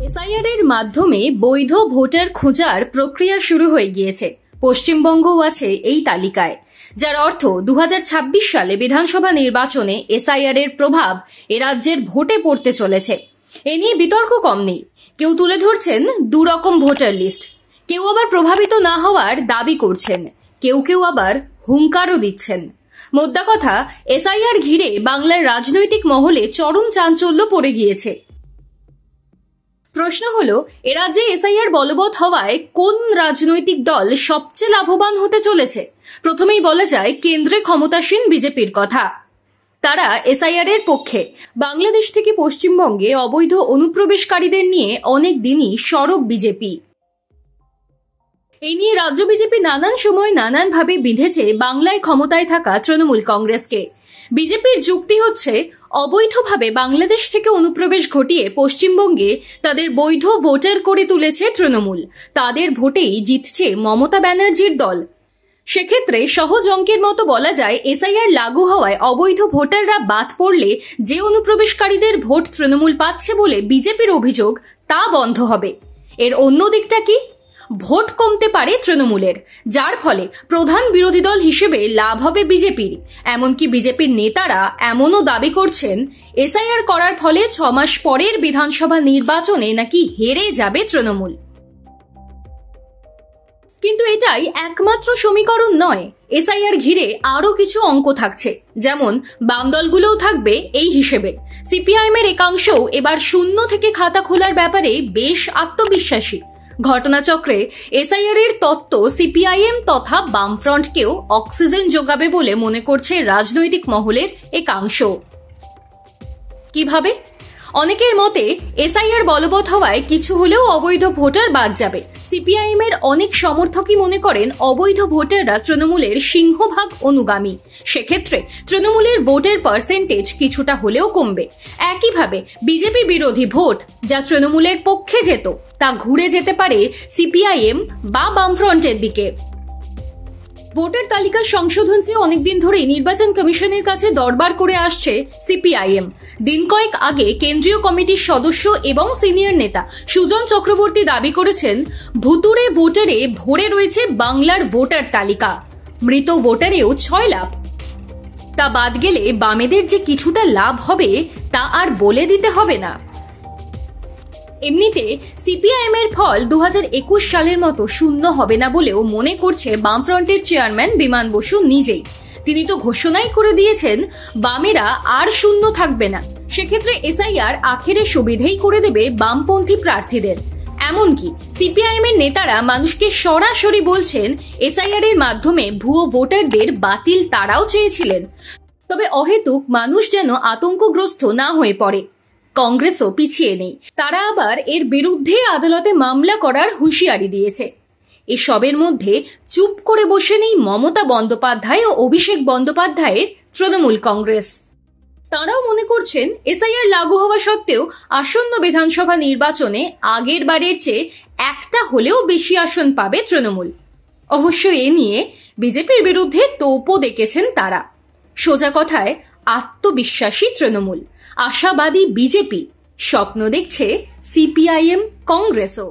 SIR এর মাধ্যমে বৈধ ভোটার খোঁজার প্রক্রিয়া শুরু হয়ে গিয়েছে। পশ্চিমবঙ্গও আছে এই তালিকায়, যার অর্থ 2026 সালে বিধানসভা নির্বাচনে এসআইআর এর প্রভাব এ রাজ্যের ভোটে পড়তে চলেছে। এ নিয়ে বিতর্ক কম নেই। কেউ তুলে ধরছেন দুরকম ভোটার লিস্ট, কেউ আবার প্রভাবিত না হওয়ার দাবি করছেন, কেউ কেউ আবার হুঙ্কারও দিচ্ছেন। মোদ্দা কথা, এসআইআর ঘিরে বাংলার রাজনৈতিক মহলে চরম চাঞ্চল্য পড়ে গিয়েছে। প্রশ্ন হলো, এ রাজ্যে এসআইআর বলবৎ হওয়ায় কোন রাজনৈতিক দল সবচেয়ে লাভবান হতে চলেছে? প্রথমেই বলা যায় কেন্দ্রে ক্ষমতাসীন বিজেপির কথা। তারা এসআইআর এর পক্ষে। বাংলাদেশ থেকে পশ্চিমবঙ্গে অবৈধ অনুপ্রবেশকারীদের নিয়ে অনেক দিনই সরব বিজেপি। এই নিয়ে রাজ্য বিজেপি নানান সময় নানানভাবে বিঁধেছে বাংলায় ক্ষমতায় থাকা তৃণমূল কংগ্রেসকে। বিজেপির যুক্তি হচ্ছে, অবৈধভাবে বাংলাদেশ থেকে অনুপ্রবেশ ঘটিয়ে পশ্চিমবঙ্গে তাদের বৈধ ভোটার করে তুলেছে তৃণমূল। তাদের ভোটেই জিতছে মমতা ব্যানার্জির দল। সেক্ষেত্রে সহজ অঙ্কের মতো বলা যায়, এসআইআর লাগু হওয়ায় অবৈধ ভোটাররা বাদ পড়লে যে অনুপ্রবেশকারীদের ভোট তৃণমূল পাচ্ছে বলে বিজেপির অভিযোগ, তা বন্ধ হবে। এর অন্য দিকটা কি? ভোট কমতে পারে তৃণমূলের, যার ফলে প্রধান বিরোধী দল হিসেবে লাভ হবে বিজেপির। এমনকি বিজেপির নেতারা এমনও দাবি করছেন, এসআইআর করার ফলে 6 মাস পরের বিধানসভা নির্বাচনে নাকি হেরে যাবে তৃণমূল। কিন্তু এটাই একমাত্র সমীকরণ নয়। এসআইআর ঘিরে আরো কিছু অঙ্ক থাকছে, যেমন বাম দলগুলোও থাকবে এই হিসেবে। সিপিআইএম এর একাংশও এবার শূন্য থেকে খাতা খোলার ব্যাপারে বেশ আত্মবিশ্বাসী। ঘটনাচক্রে এসআইআর এর তত্ত্ব সিপিআইএম তথা বামফ্রন্টকেও অক্সিজেন যোগাবে বলে মনে করছে রাজনৈতিক মহলের একাংশ। কিভাবে? অনেকের মতে, এসআইআর বলবৎ হওয়ায় কিছু হলেও অবৈধ ভোটার বাদ যাবে। সিপিআইএম এর অনেক সমর্থকই মনে করেন অবৈধ ভোটাররা তৃণমূলের সিংহভাগ অনুগামী। সেক্ষেত্রে তৃণমূলের ভোটের পার্সেন্টেজ কিছুটা হলেও কমবে। একইভাবে বিজেপি বিরোধী ভোট যা তৃণমূলের পক্ষে যেত, তা ঘুরে যেতে পারে সিপিআইএম বা বামফ্রন্টের দিকে। ভোটার তালিকা সংশোধন চেয়ে অনেকদিন ধরেই নির্বাচন কমিশনের কাছে দরবার করে আসছে সিপিআইএম। দিন কয়েক আগে কেন্দ্রীয় কমিটির সদস্য এবং সিনিয়র নেতা সুজন চক্রবর্তী দাবি করেছেন, ভুতুড়ে ভোটারে ভরে রয়েছে বাংলার ভোটার তালিকা, মৃত ভোটারেও 6 লাভ। তা বাদ গেলে বামেদের যে কিছুটা লাভ হবে তা আর বলে দিতে হবে না। এমনিতে সিপিআইএম এর ফল 2021 সালের মতো শূন্য হবে না বলেও মনে করছে বামফ্রন্টের চেয়ারম্যান বিমান বসু নিজেই। তিনি তো ঘোষণাই করে দিয়েছেন, বামেরা আর শূন্য থাকবে না। সেক্ষেত্রে এসআইআর আখেরে সুবিধেই করে দেবে বামপন্থী প্রার্থীদের। এমনকি সিপিআইএম এর নেতারা মানুষকে সরাসরি বলছেন, এসআইআর এর মাধ্যমে ভুয়ো ভোটারদের বাতিল তারাও চেয়েছিলেন। তবে অহেতুক মানুষ যেন আতঙ্কগ্রস্ত না হয়ে পড়ে। কংগ্রেসও পিছিয়ে নেই, তারা আবার এর বিরুদ্ধে আদালতে মামলা করার হুঁশিয়ারি দিয়েছে। এসবের মধ্যে চুপ করে বসে নেই মমতা বন্দ্যোপাধ্যায় ও অভিষেক বন্দ্যোপাধ্যায়ের তৃণমূল কংগ্রেস। তারাও মনে করছেন, এসআইআর লাগু হওয়া সত্ত্বেও আসন্ন বিধানসভা নির্বাচনে আগের বারের চেয়ে একটা হলেও বেশি আসন পাবে তৃণমূল। অবশ্য এ নিয়ে বিজেপির বিরুদ্ধে তোপও দেখেছেন তারা। সোজা কথায়, আত্মবিশ্বাসী তৃণমূল, আশাবাদী বিজেপি, স্বপ্ন দেখছে সিপিআইএম কংগ্রেসও।